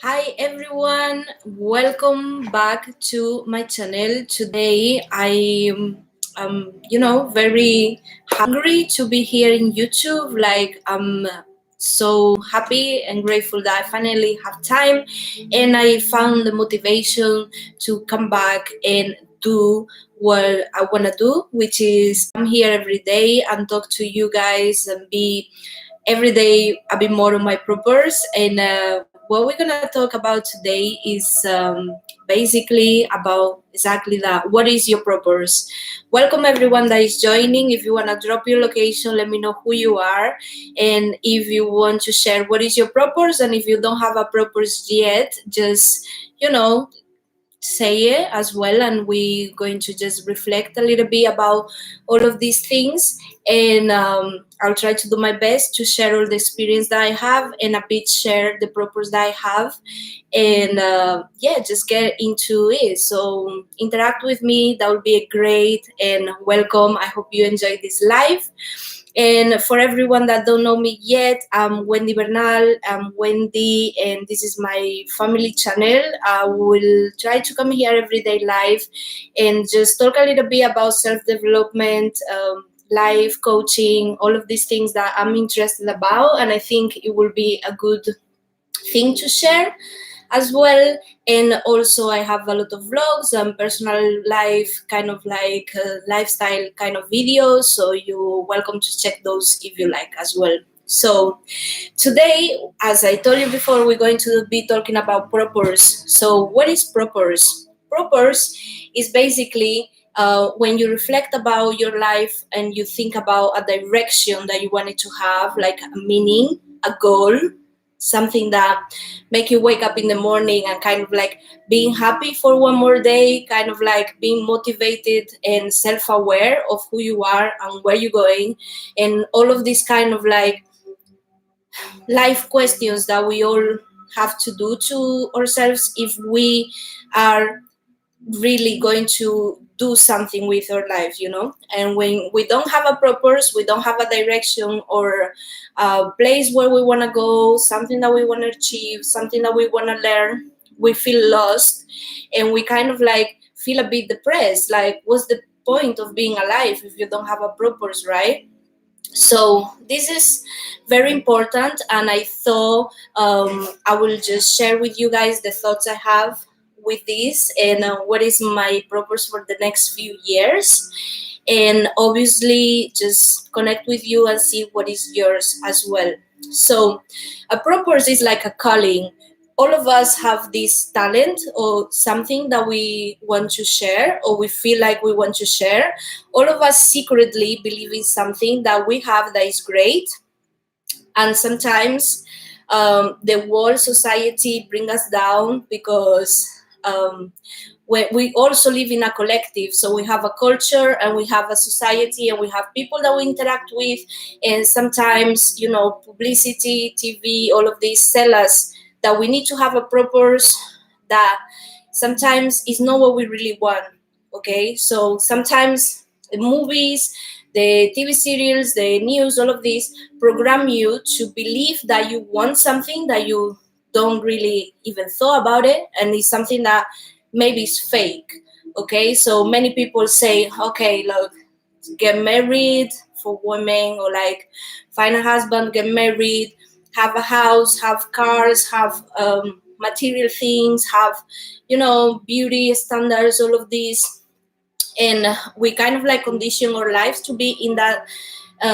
Hi everyone, welcome back to my channel. Today I am very hungry to be here in YouTube. Like I'm so happy and grateful that I finally have time and I found the motivation to come back and do what I want to do, which is come here every day and talk to you guys and be every day a bit more on my purpose. And what we're gonna talk about today is basically about exactly that. What is your purpose? Welcome everyone that is joining. If you wanna drop your location, let me know who you are, and if you want to share what is your purpose, and if you don't have a purpose yet, just you know say it as well, and we're going to just reflect a little bit about all of these things. And I'll try to do my best to share all the experience that I have and a bit share the purpose that I have. And yeah, just get into it. So interact with me, that would be great. And welcome, I hope you enjoy this live. And for everyone that don't know me yet, I'm Wendy Bernal. I'm Wendy, and this is my family channel. I will try to come here every day live and just talk a little bit about self-development, life coaching, all of these things that I'm interested about. And I think it will be a good thing to share as well. And also I have a lot of vlogs and personal life kind of like lifestyle kind of videos, so you're welcome to check those if you like as well. So today, as I told you before, we're going to be talking about purpose. So what is purpose? Purpose is basically when you reflect about your life and you think about a direction that you wanted to have, like a meaning, a goal, something that make you wake up in the morning and kind of like being happy for one more day, kind of like being motivated and self-aware of who you are and where you're going, and all of these kind of like life questions that we all have to do to ourselves if we are really going to do something with our life. And when we don't have a purpose, we don't have a direction or a place where we want to go, something that we want to achieve, something that we want to learn, we feel lost, and we kind of like feel a bit depressed. Like, what's the point of being alive if you don't have a purpose, right? So this is very important, and I thought I will just share with you guys the thoughts I have with this, and what is my purpose for the next few years, and obviously just connect with you and see what is yours as well. So a purpose is like a calling. All of us have this talent or something that we want to share or we feel like we want to share. All of us secretly believe in something that we have that is great, and sometimes the world society bring us down because we also live in a collective. So we have a culture and we have a society and we have people that we interact with, and sometimes publicity, TV, all of these sell us that we need to have a purpose that sometimes is not what we really want. Okay, so sometimes the movies, the TV serials, the news, all of these program you to believe that you want something that you don't really even thought about it, and it's something that maybe is fake. Okay, so many people say, okay, look, get married for women, or like find a husband, get married, have a house, have cars, have material things, have beauty standards, all of these. And we kind of like condition our lives to be in that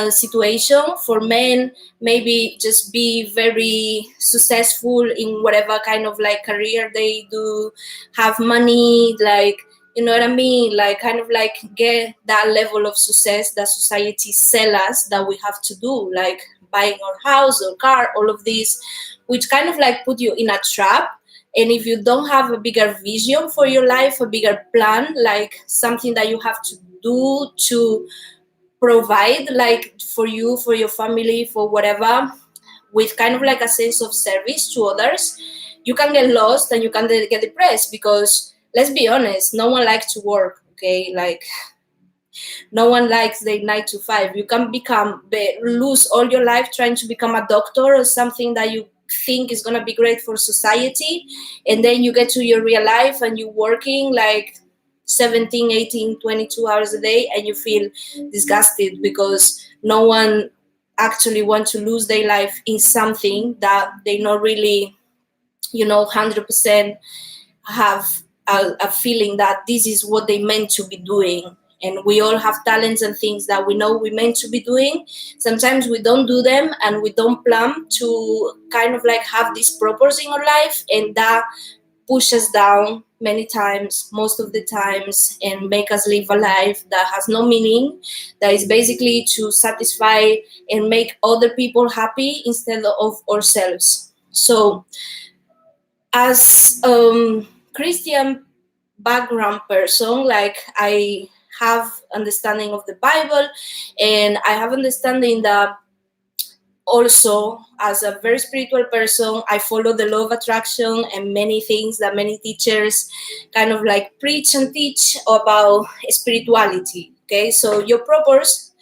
situation. For men, maybe just be very successful in whatever kind of like career they do, have money, like, you know what I mean, like kind of like get that level of success that society sell us that we have to do, like buying our house or car, all of these, which kind of like put you in a trap. And if you don't have a bigger vision for your life, a bigger plan, like something that you have to do to provide, like for you, for your family, for whatever, with kind of like a sense of service to others, you can get lost and you can get depressed, because let's be honest, no one likes to work. Okay, like no one likes the 9 to 5. You can lose all your life trying to become a doctor or something that you think is going to be great for society, and then you get to your real life and you're working like 17, 18, 22 hours a day, and you feel disgusted because no one actually want to lose their life in something that they not really 100% have a feeling that this is what they meant to be doing. And we all have talents and things that we know we meant to be doing. Sometimes we don't do them, and we don't plan to kind of like have this purpose in our life, and that push us down many times, most of the times, and make us live a life that has no meaning, that is basically to satisfy and make other people happy instead of ourselves. So as Christian background person, like I have understanding of the Bible, and I have understanding that also as a very spiritual person, I follow the law of attraction and many things that many teachers kind of like preach and teach about spirituality. Okay, so your purpose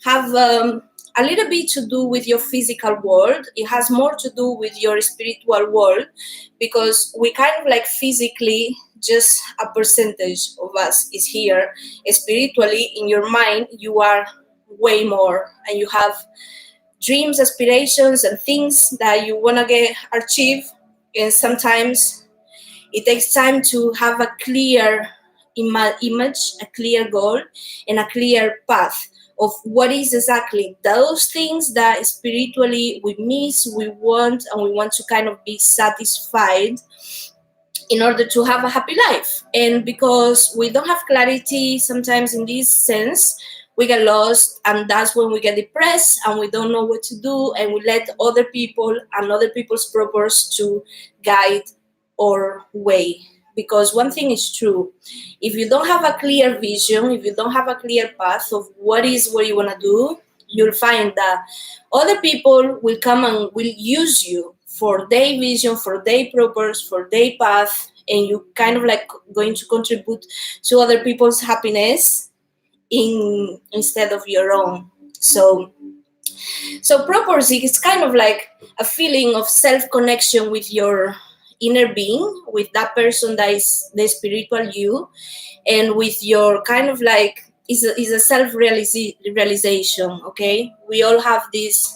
have a little bit to do with your physical world. It has more to do with your spiritual world, because we kind of like physically, just a percentage of us is here. Spiritually, in your mind, you are way more, and you have dreams, aspirations, and things that you want to get achieve. And sometimes it takes time to have a clear image, a clear goal, and a clear path of what is exactly those things that spiritually we miss, we want, and we want to kind of be satisfied in order to have a happy life. And because we don't have clarity sometimes in this sense, we get lost, and that's when we get depressed and we don't know what to do, and we let other people and other people's purpose to guide our way. Because one thing is true: if you don't have a clear vision, if you don't have a clear path of what is what you want to do, you'll find that other people will come and will use you for their vision, for their purpose, for their path, and you kind of like going to contribute to other people's happiness instead of your own. So purpose is kind of like a feeling of self-connection with your inner being, with that person that is the spiritual you, and with your kind of like is a self-realization. Okay, we all have this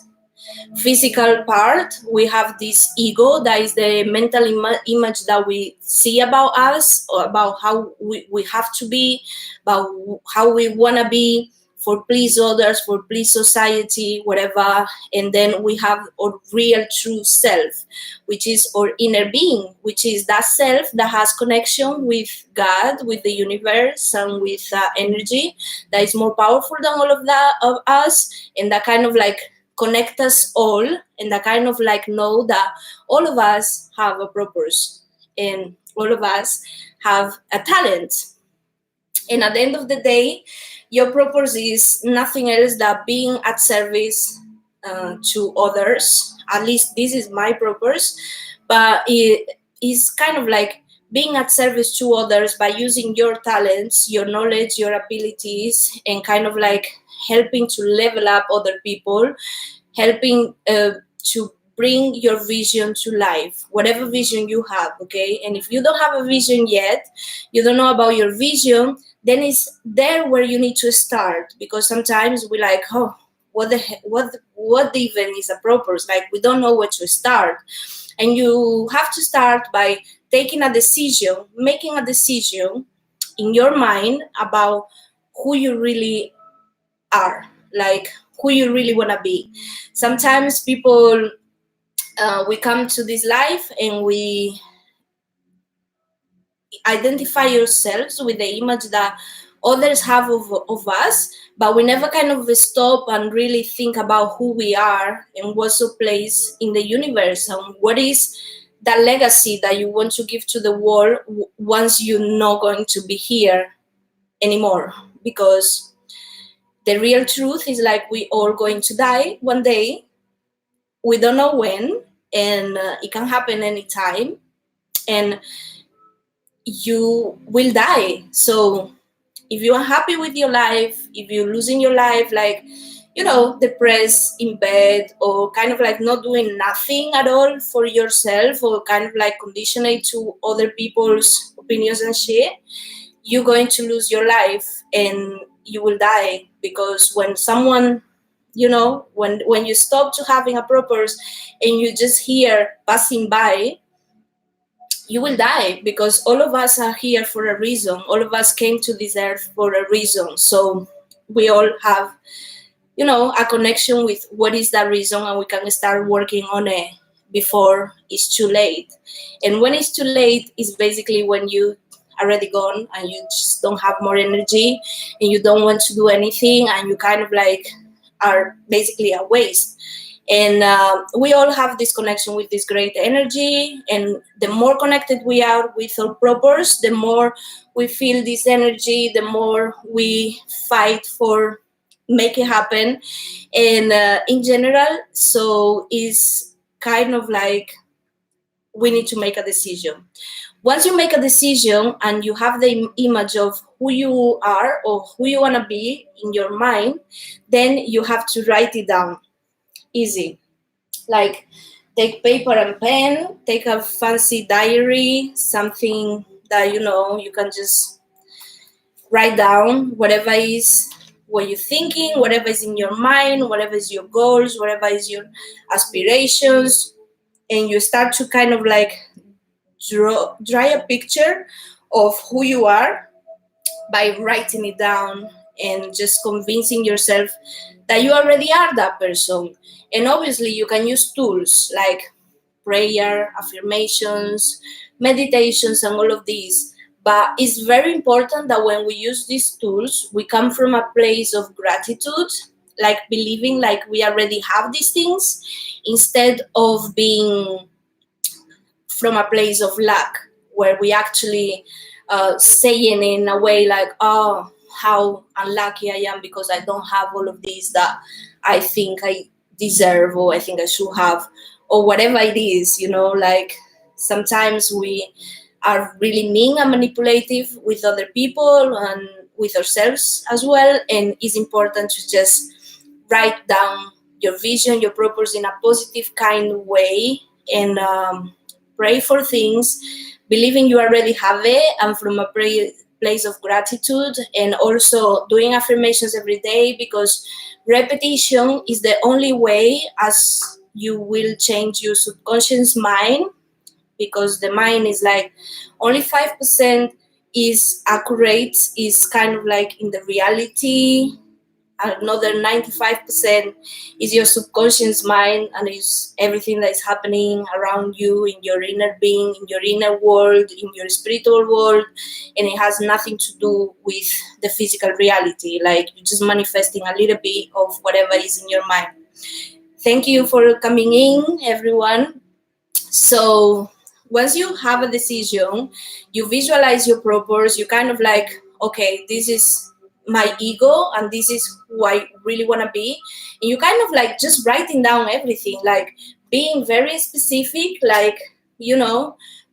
physical part, we have this ego that is the mental image that we see about us, or about how we have to be, about how we want to be, for please others, for please society, whatever. And then we have our real true self, which is our inner being, which is that self that has connection with God, with the universe, and with energy that is more powerful than all of that of us, and that kind of like connect us all, and that kind of like know that all of us have a purpose, and all of us have a talent. And at the end of the day, your purpose is nothing else than being at service to others. At least this is my purpose. But it is kind of like being at service to others by using your talents, your knowledge, your abilities, and kind of like helping to level up other people, helping to bring your vision to life, whatever vision you have. Okay, and if you don't have a vision yet, you don't know about your vision, then it's there where you need to start. Because sometimes we like, oh, what even is a purpose? Like, we don't know where to start. And you have to start by taking a decision, making a decision in your mind about who you really are, like who you really want to be. Sometimes people, we come to this life and we identify ourselves with the image that others have of us, but we never kind of stop and really think about who we are and what's our place in the universe, and what is the legacy that you want to give to the world once you're not going to be here anymore. Because the real truth is like we all going to die one day. We don't know when, and it can happen anytime, and you will die. So if you are happy with your life, if you're losing your life, like, depressed in bed, or kind of like not doing nothing at all for yourself, or kind of like conditioned to other people's opinions and shit, you're going to lose your life and you will die. Because when someone, when you stop to having a purpose and you just here passing by, you will die. Because all of us are here for a reason. All of us came to this earth for a reason. So we all have, a connection with what is that reason, and we can start working on it before it's too late. And when it's too late is basically when you already gone and you just don't have more energy and you don't want to do anything, and you kind of like are basically a waste. And we all have this connection with this great energy, and the more connected we are with our purpose, the more we feel this energy, the more we fight for make it happen. And in general, so is kind of like we need to make a decision. Once you make a decision and you have the image of who you are or who you want to be in your mind, then you have to write it down. Easy. Like, take paper and pen, take a fancy diary, something that you can just write down whatever is what you're thinking, whatever is in your mind, whatever is your goals, whatever is your aspirations. And you start to kind of like draw a picture of who you are by writing it down, and just convincing yourself that you already are that person. And obviously you can use tools like prayer, affirmations, meditations, and all of these. But it's very important that when we use these tools, we come from a place of gratitude, like believing like we already have these things, instead of being from a place of lack, where we actually saying in a way like, oh, how unlucky I am because I don't have all of these that I think I deserve, or I think I should have, or whatever it is, like sometimes we are really mean and manipulative with other people and with ourselves as well. And it's important to just write down your vision, your purpose in a positive kind of way, and pray for things, believing you already have it, and from a place of gratitude. And also doing affirmations every day, because repetition is the only way as you will change your subconscious mind. Because the mind is like only 5% is accurate, is kind of like in the reality. Another 95% is your subconscious mind, and is everything that is happening around you in your inner being, in your inner world, in your spiritual world. And it has nothing to do with the physical reality. Like, you're just manifesting a little bit of whatever is in your mind. Thank you for coming in, everyone. So once you have a decision, you visualize your purpose, you kind of like, okay, this is my ego and this is who I really want to be. And you kind of like just writing down everything, like being very specific, like,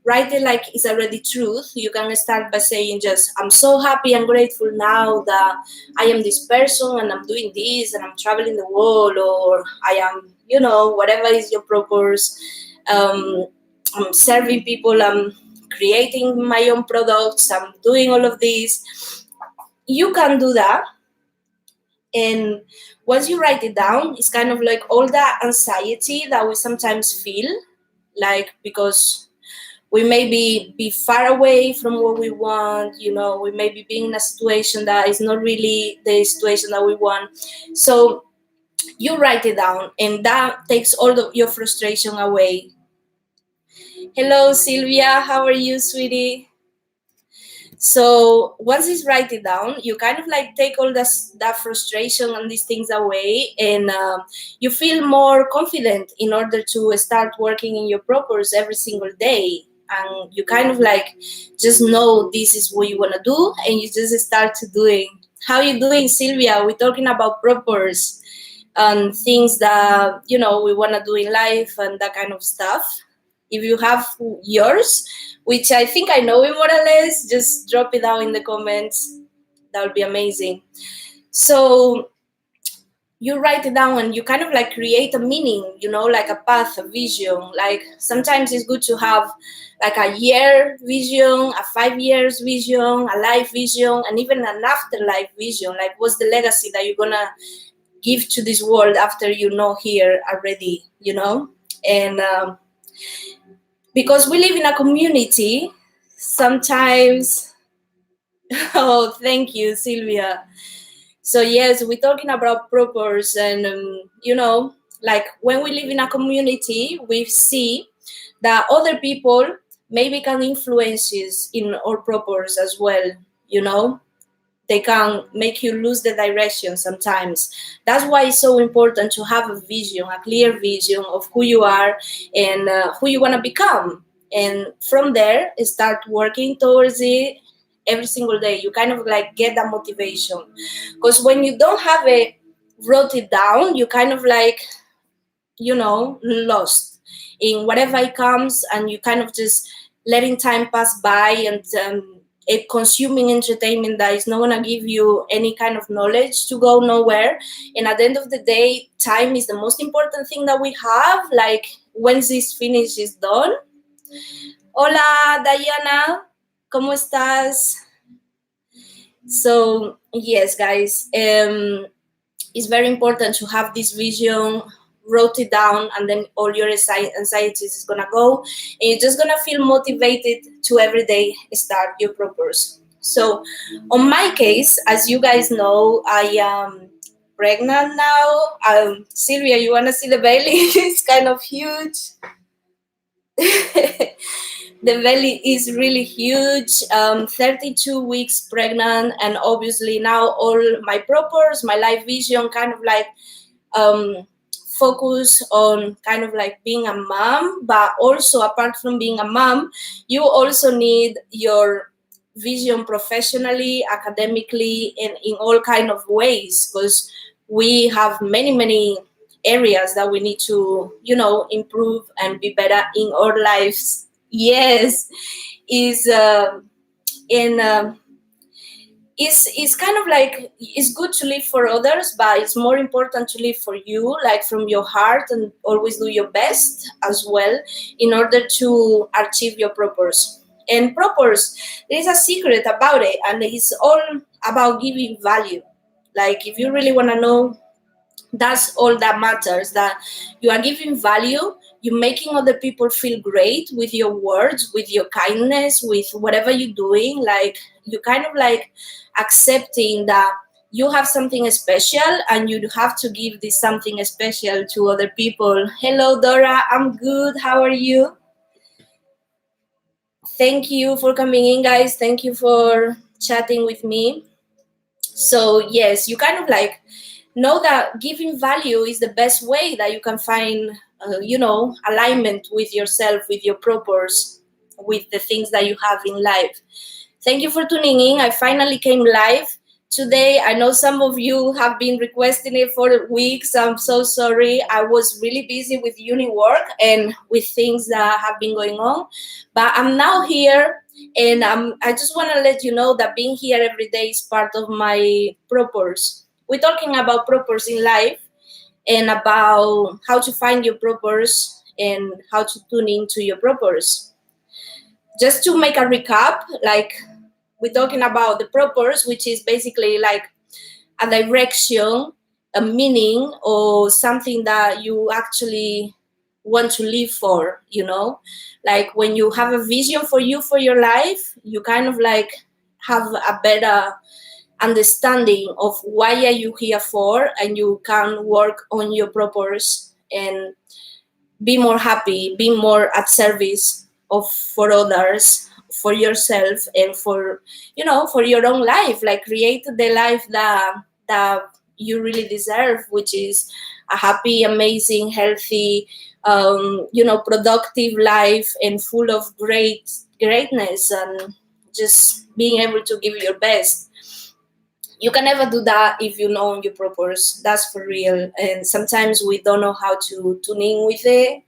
write it like it's already truth. You can start by saying just, I'm so happy and grateful now that I am this person and I'm doing this and I'm traveling the world, or I am, whatever is your purpose. I'm serving people, I'm creating my own products, I'm doing all of this. You can do that. And once you write it down, it's kind of like all that anxiety that we sometimes feel, like, because we may be far away from what we want, we may be being in a situation that is not really the situation that we want. So you write it down, and that takes all your frustration away. Hello, Sylvia. How are you, sweetie? So once you write it down, you kind of like take all that frustration and these things away, and you feel more confident in order to start working in your purpose every single day. And you kind of like just know this is what you want to do, and you just start to doing. How are you doing, Sylvia? We're talking about purpose and things that we want to do in life and that kind of stuff. If you have yours, which I think I know it more or less, just drop it down in the comments. That would be amazing. So you write it down and you kind of like create a meaning, you know, like a path, a vision. Like sometimes it's good to have like a year vision, a 5 years vision, a life vision, and even an afterlife vision. Like what's the legacy that you're gonna give to this world after you're not here already, you know? And because we live in a community, sometimes, oh, thank you, Sylvia. So yes, we're talking about purpose, and you know, like when we live in a community, we see that other people maybe can influence us in our purpose as well. You know, they can make you lose the direction sometimes. That's why it's so important to have a vision, a clear vision of who you are and who you want to become. And from there, start working towards it every single day. You kind of like get that motivation. Because when you don't have it, wrote it down, you kind of like, you know, lost in whatever it comes, and you kind of just letting time pass by, and it consuming entertainment that is not gonna give you any kind of knowledge to go nowhere. And at the end of the day, time is the most important thing that we have. Like when this finish is done. Hola, Diana, ¿cómo estás? So yes, guys, it's very important to have this vision, wrote it down, and then all your anxieties is gonna go, and you're just gonna feel motivated to every day start your purpose. So on my case, as you guys know, I am pregnant now. Sylvia, you wanna see the belly? It's kind of huge. The belly is really huge. 32 weeks pregnant, and obviously now all my purpose, my life vision, kind of like um, focus on kind of like being a mom. But also, apart from being a mom, you also need your vision professionally, academically, and in all kind of ways, because we have many areas that we need to, you know, improve and be better in our lives. Yes, is in it's kind of like it's good to live for others, but it's more important to live for you, like from your heart, and always do your best as well in order to achieve your purpose. And purpose, there is a secret about it, and it's all about giving value. Like if you really want to know, that's all that matters, that you are giving value, you're making other people feel great with your words, with your kindness, with whatever you're doing. Like you kind of like accepting that you have something special, and you have to give this something special to other people. Hello, Dora, I'm good, how are you? Thank you for coming in, guys. Thank you for chatting with me. So yes, you kind of like know that giving value is the best way that you can find you know, alignment with yourself, with your purpose, with the things that you have in life. Thank you for tuning in. I finally came live today. I know some of you have been requesting it for weeks. I'm so sorry. I was really busy with uni work and with things that have been going on, but I'm now here. And I just want to let you know that being here every day is part of my purpose. We're talking about purpose in life, and about how to find your purpose and how to tune into your purpose. Just to make a recap, like we're talking about the purpose, which is basically like a direction, a meaning, or something that you actually want to live for, you know? Like when you have a vision for you for your life, you kind of like have a better understanding of why are you here for, and you can work on your purpose and be more happy, be more at service of for others, for yourself, and for, you know, for your own life. Like create the life that you really deserve, which is a happy, amazing, healthy, you know, productive life, and full of greatness, and just being able to give your best. You can never do that if you know your purpose. That's for real. And sometimes we don't know how to tune in with it.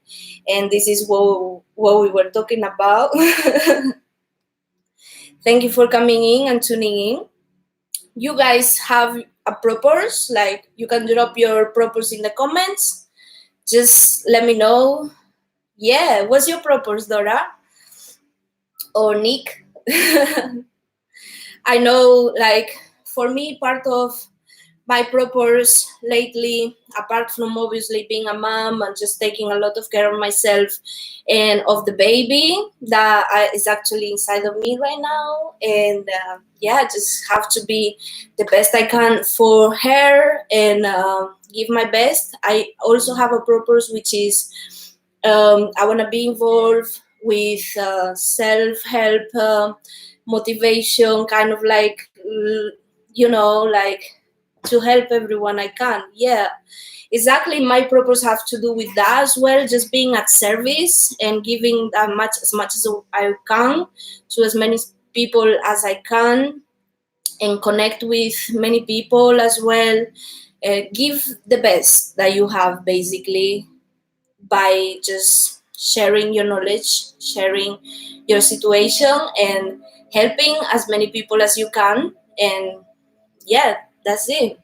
And this is what we were talking about. Thank you for coming in and tuning in. You guys have a purpose, like you can drop your purpose in the comments. Just let me know. Yeah, what's your purpose, Dora or Nick? I know, like, for me, part of my purpose lately, apart from obviously being a mom and just taking a lot of care of myself and of the baby that is actually inside of me right now, and yeah, just have to be the best I can for her and give my best. I also have a purpose, which is I want to be involved with self-help, motivation, kind of like, like to help everyone I can. Yeah, exactly. My purpose have to do with that as well, just being at service and giving as much as I can to as many people as I can, and connect with many people as well. Give the best that you have, basically, by just sharing your knowledge, sharing your situation, and helping as many people as you can. And yeah, that's it.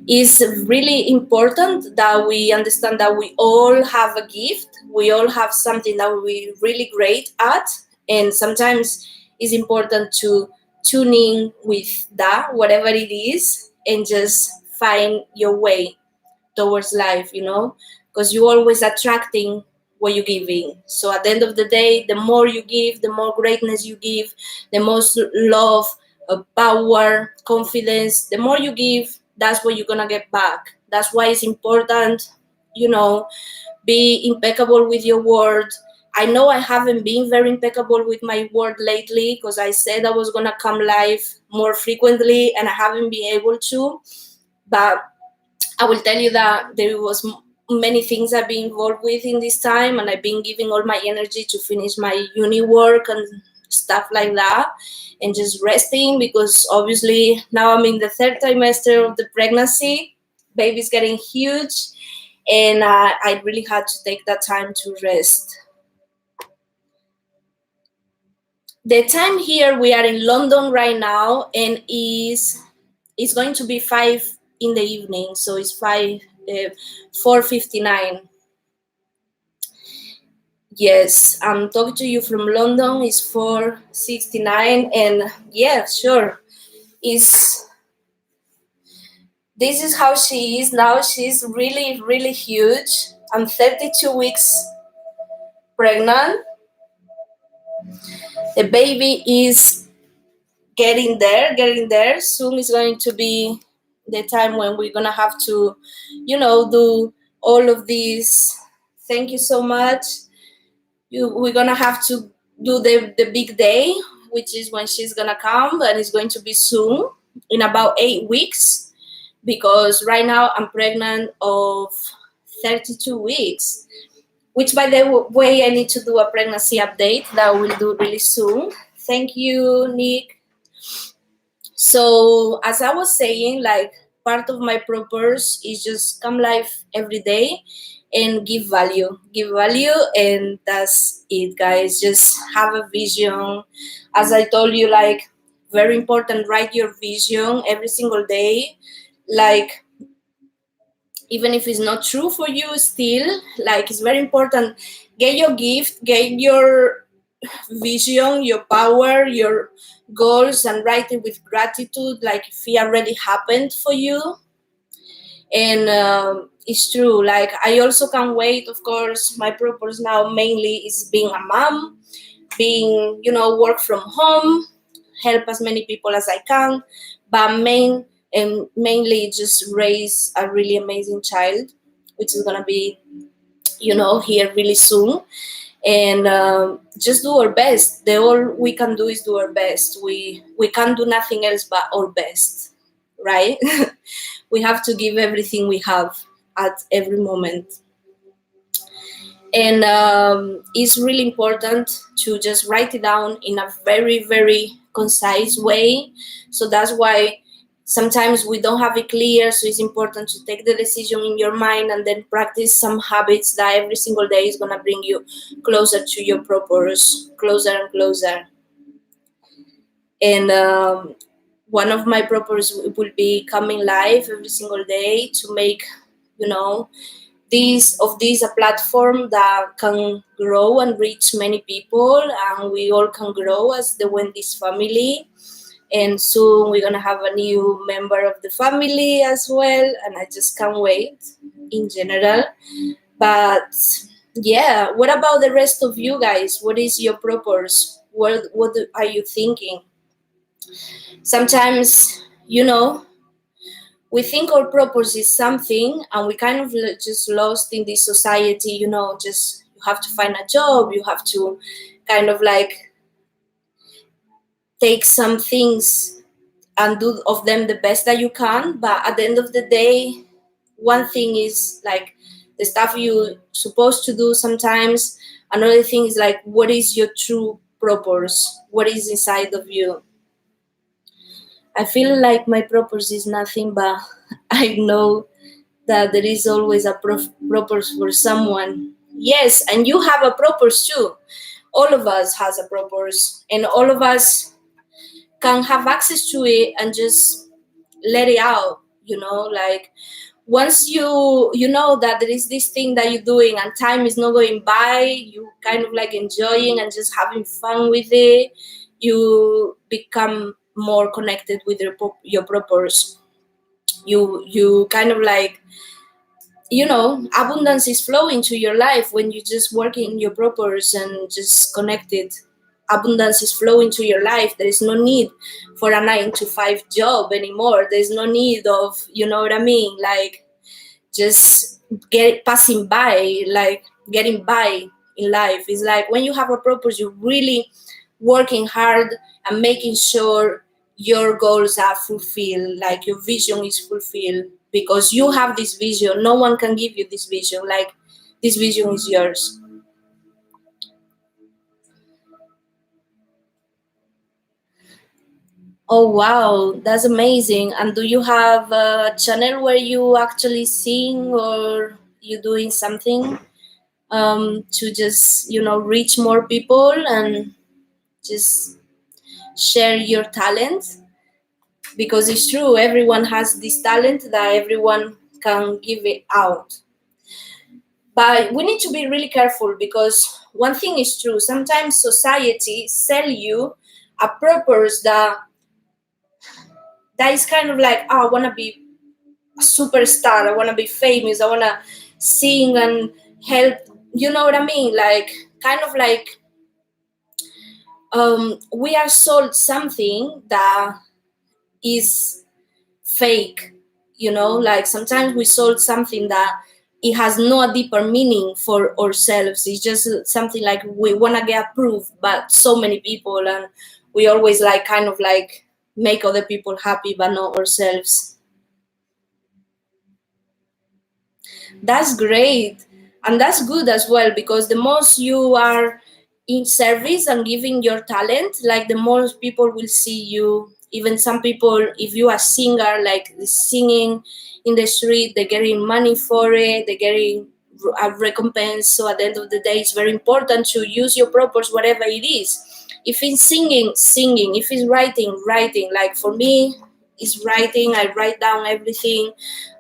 It's really important that we understand that we all have a gift, we all have something that we're really great at, and sometimes it's important to tune in with that, whatever it is, and just find your way towards life, because you're always attracting what you're giving. So at the end of the day, the more you give, the more greatness you give, the most love, power, confidence, the more you give, that's what you're gonna get back. That's why it's important, you know, be impeccable with your word. I know I haven't been very impeccable with my word lately because I said I was gonna come live more frequently and I haven't been able to, but I will tell you that there was many things I've been involved with in this time, and I've been giving all my energy to finish my uni work and stuff like that, and just resting because obviously now I'm in the third trimester of the pregnancy. Baby's getting huge, and I really had to take that time to rest. The time here, we are in London right now, and it's going to be 5 in the evening, so it's 4:59. Yes, I'm talking to you from London. It's 4:69, and yeah, sure. Is This is how she is now. She's really, really huge. I'm 32 weeks pregnant. The baby is getting there, getting there. Soon is going to be the time when we're gonna have to, do all of these. Thank you so much. We're gonna have to do the big day, which is when she's gonna come, and it's going to be soon, in about 8 weeks, because right now I'm pregnant of 32 weeks, which, by the way, I need to do a pregnancy update that we'll do really soon. Thank you, Nick. So as I was saying, like, part of my purpose is just come live every day and give value, and that's it, guys. Just have a vision. As I told you, like, very important, write your vision every single day. Like, even if it's not true for you, still, like, it's very important. Get your gift, get your vision, your power, your goals, and write it with gratitude, like if it already happened for you. And it's true. Like, I also can't wait. Of course, my purpose now mainly is being a mom, being, work from home, help as many people as I can, but mainly just raise a really amazing child, which is gonna be, here really soon. And just do our best. The all we can do is do our best. We can't do nothing else but our best, right? We have to give everything we have at every moment. And it's really important to just write it down in a very, very concise way. So that's why sometimes we don't have it clear, so it's important to take the decision in your mind and then practice some habits that every single day is going to bring you closer to your purpose, closer and closer. And one of my purpose will be coming live every single day to make, you know, this a platform that can grow and reach many people, and we all can grow as the Wendy's family. And soon we're gonna have a new member of the family as well, and I just can't wait in general. But yeah, what about the rest of you guys? What is your purpose? Are you thinking? Sometimes, we think our purpose is something, and we kind of just lost in this society. Just you have to find a job, you have to kind of like take some things and do of them the best that you can. But at the end of the day, one thing is like the stuff you're supposed to do sometimes. Another thing is like, what is your true purpose? What is inside of you? I feel like my purpose is nothing, but I know that there is always a purpose for someone. Yes, and you have a purpose too. All of us has a purpose, and all of us can have access to it and just let it out. Like once you know that there is this thing that you're doing and time is not going by, you kind of like enjoying and just having fun with it. You become more connected with your purpose. You kind of like, abundance is flowing to your life when you just work in your purpose and just connected. Abundance is flowing to your life. There is no need for a 9 to 5 job anymore. There's no need of, you know what I mean, like just passing by, like getting by in life. It's like when you have a purpose, you're really working hard and making sure your goals are fulfilled, like your vision is fulfilled, because you have this vision. No one can give you this vision. Like this vision is yours. Oh wow, that's amazing. And do you have a channel where you actually sing, or you doing something to just reach more people and just share your talent? Because it's true, everyone has this talent that everyone can give it out. But we need to be really careful, because one thing is true, sometimes society sell you a purpose that is kind of like, oh, I want to be a superstar, I want to be famous, I want to sing and help, you know what I mean, like kind of like we are sold something that is fake. Like sometimes we sold something that it has no deeper meaning for ourselves. It's just something like we want to get approved by so many people, and we always like kind of like make other people happy but not ourselves. That's great. And that's good as well, because the most you are in service and giving your talent, like the more people will see you. Even some people, if you are a singer, like the singing in the street, they're getting money for it, they're getting a recompense. So at the end of the day, it's very important to use your purpose, whatever it is. If it's singing, singing. If it's writing, writing. Like for me, it's writing. I write down everything.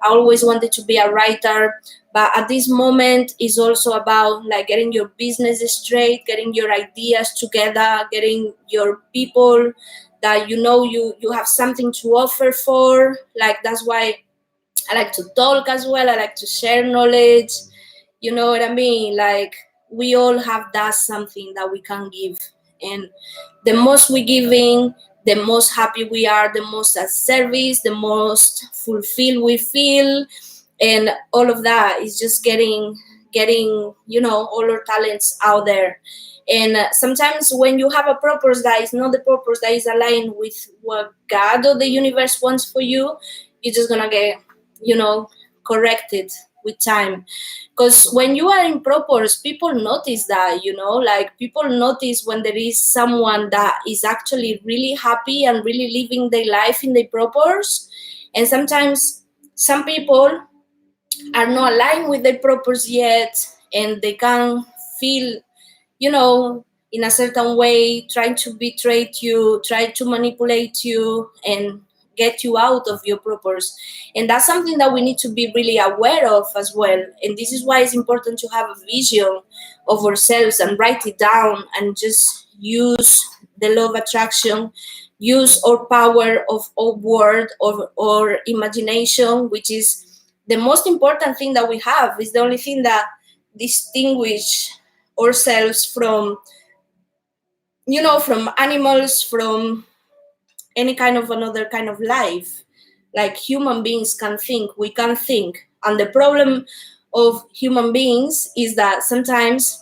I always wanted to be a writer, but at this moment it's also about like getting your business straight, getting your ideas together, getting your people that you have something to offer for. Like that's why I like to talk as well. I like to share knowledge. You know what I mean? Like we all have that something that we can give, and the most we giving, the most happy we are, the most at service, the most fulfilled we feel, and all of that is just getting all our talents out there. And sometimes when you have a purpose that is not the purpose that is aligned with what God or the universe wants for you, you're just gonna get corrected with time. Because when you are in purpose, people notice that, like people notice when there is someone that is actually really happy and really living their life in their purpose. And sometimes some people are not aligned with their purpose yet, and they can feel, you know in a certain way, trying to betray you, try to manipulate you and get you out of your purpose. And that's something that we need to be really aware of as well. And this is why it's important to have a vision of ourselves and write it down and just use the law of attraction, use our power of our word or imagination, which is the most important thing that we have. Is the only thing that distinguish ourselves from, from animals, from any kind of another kind of life. Like human beings can think, we can think. And the problem of human beings is that sometimes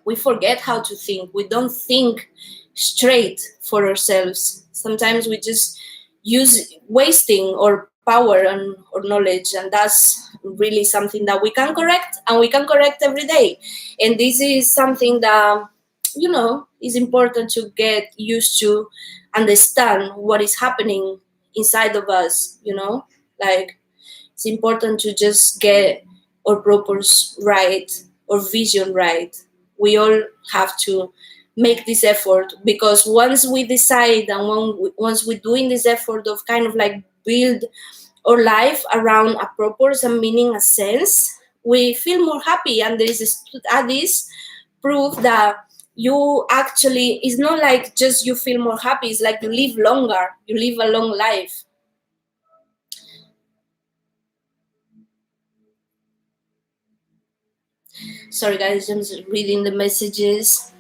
we forget how to think. We don't think straight for ourselves. Sometimes we just use wasting our power and or knowledge, and that's really something that we can correct, and we can correct every day. And this is something that is important to get used to, understand what is happening inside of us. Like, it's important to just get our purpose right, our vision right. We all have to make this effort, because once we decide and once we're doing this effort of kind of like build our life around a purpose, a meaning, a sense, we feel more happy. And there is studies proof that you actually, it's not like just you feel more happy, it's like you live longer, you live a long life. Sorry guys, I'm just reading the messages.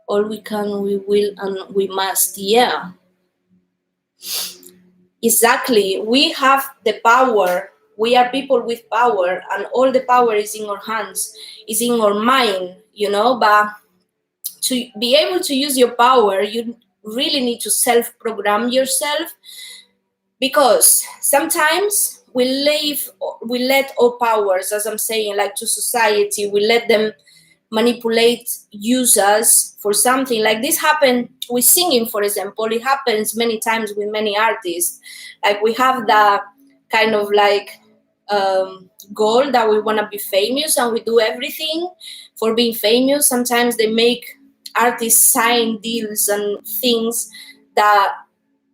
All we can, we will, and we must. Yeah, exactly. We have the power. We are people with power, and all the power is in our hands, is in our mind, but to be able to use your power, you really need to self-program yourself, because sometimes we let our powers, as I'm saying, like to society, we let them manipulate, use us for something. Like this happened with singing, for example. It happens many times with many artists. Like we have the kind of like goal that we want to be famous, and we do everything for being famous. Sometimes they make artists sign deals and things that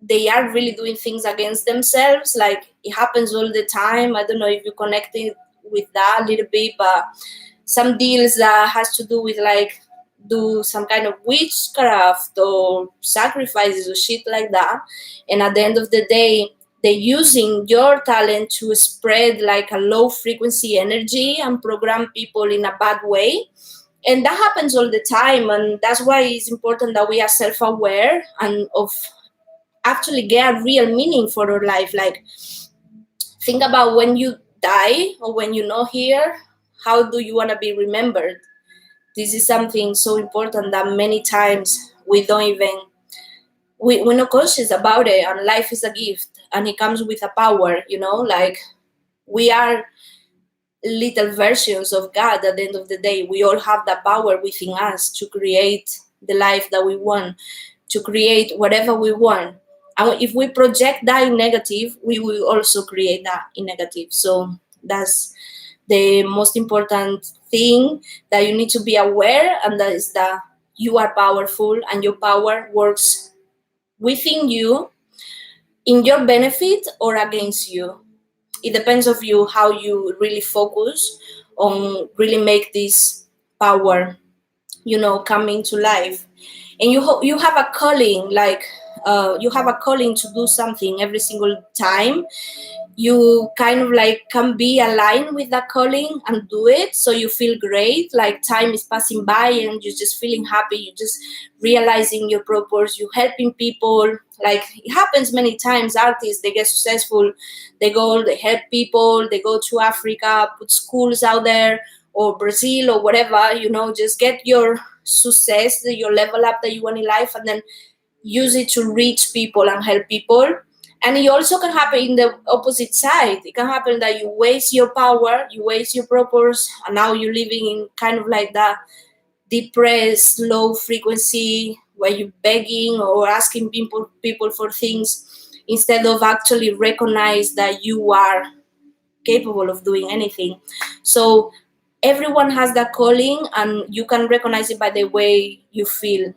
they are really doing things against themselves. Like it happens all the time. I don't know if you connected with that a little bit, but some deals that has to do with like do some kind of witchcraft or sacrifices or shit like that. And at the end of the day, they're using your talent to spread like a low frequency energy and program people in a bad way. And that happens all the time. And that's why it's important that we are self-aware and of actually get a real meaning for our life. Like, think about when you die or when you're not here, how do you want to be remembered? This is something so important that many times we don't even, we're not conscious about it. And life is a gift and it comes with a power, like we are little versions of God. At the end of the day, we all have that power within us to create the life that we want, to create whatever we want. And if we project that in negative, we will also create that in negative. So that's the most important thing that you need to be aware, and that is that you are powerful and your power works within you, in your benefit or against you. It depends of you how you really focus on really make this power come into life. And you have a calling, like you have a calling to do something every single time. You kind of like can be aligned with that calling and do it, so you feel great, like time is passing by and you're just feeling happy, you're just realizing your purpose, you helping people. Like it happens many times, artists, they get successful, they go, they help people, they go to Africa, put schools out there, or Brazil or whatever, just get your success, your level up that you want in life, and then use it to reach people and help people. And it also can happen in the opposite side. It can happen that you waste your power, you waste your purpose, and now you're living in kind of like that depressed, low frequency where you're begging or asking people for things, instead of actually recognize that you are capable of doing anything. So everyone has that calling, and you can recognize it by the way you feel.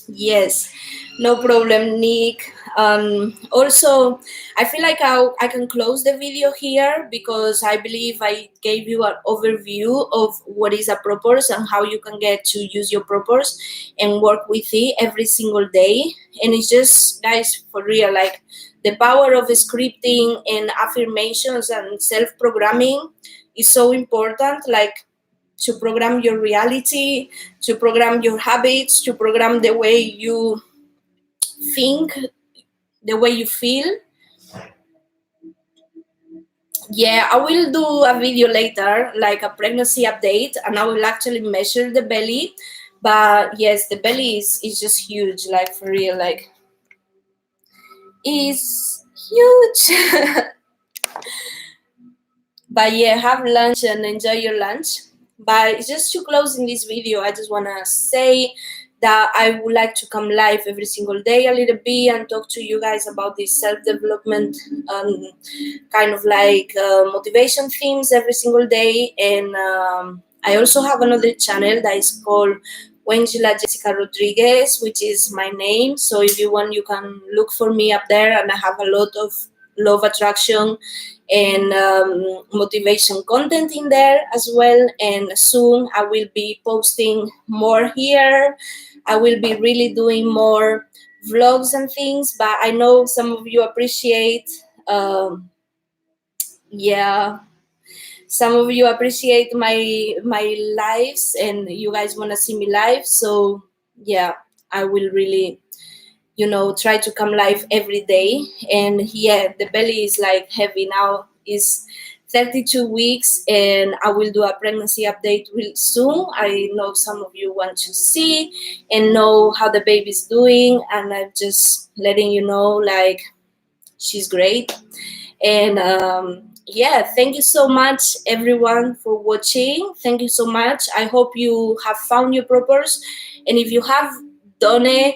Yes, no problem, Nick. Also, I feel like I can close the video here because I believe I gave you an overview of what is a purpose and how you can get to use your purpose and work with it every single day. And it's just, guys, for real, like the power of scripting and affirmations and self-programming is so important. Like, to program your reality, to program your habits, to program the way you think, the way you feel. Yeah, I will do a video later, like a pregnancy update, and I will actually measure the belly. But yes, the belly is just huge, like for real, like is huge. But yeah, have lunch and enjoy your lunch. But just to close in this video, I just wanna say that I would like to come live every single day a little bit and talk to you guys about this self-development kind of like motivation themes every single day. And I also have another channel that is called Wendilla Jessica Rodriguez, which is my name. So if you want, you can look for me up there, and I have a lot of love attraction and motivation content in there as well. And soon I will be posting more here. I will be really doing more vlogs and things, but I know some of you appreciate yeah, some of you appreciate my lives and you guys want to see me live. So yeah, I will really, try to come live every day. And yeah, the belly is like heavy now. Is 32 weeks, and I will do a pregnancy update real soon. I know some of you want to see and know how the baby's doing, and I'm just letting you know, like, she's great. And yeah, thank you so much, everyone, for watching. Thank you so much. I hope you have found your purpose, and if you have done it,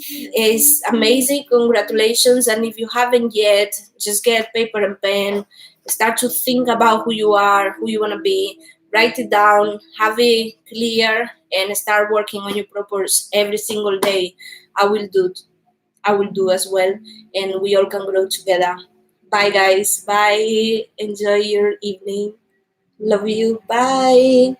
it's amazing. Congratulations. And if you haven't yet, just get paper and pen, start to think about who you are, who you want to be, write it down, have it clear, and start working on your purpose every single day. I will do I will do as well, and we all can grow together. Bye, guys. Bye. Enjoy your evening. Love you. Bye.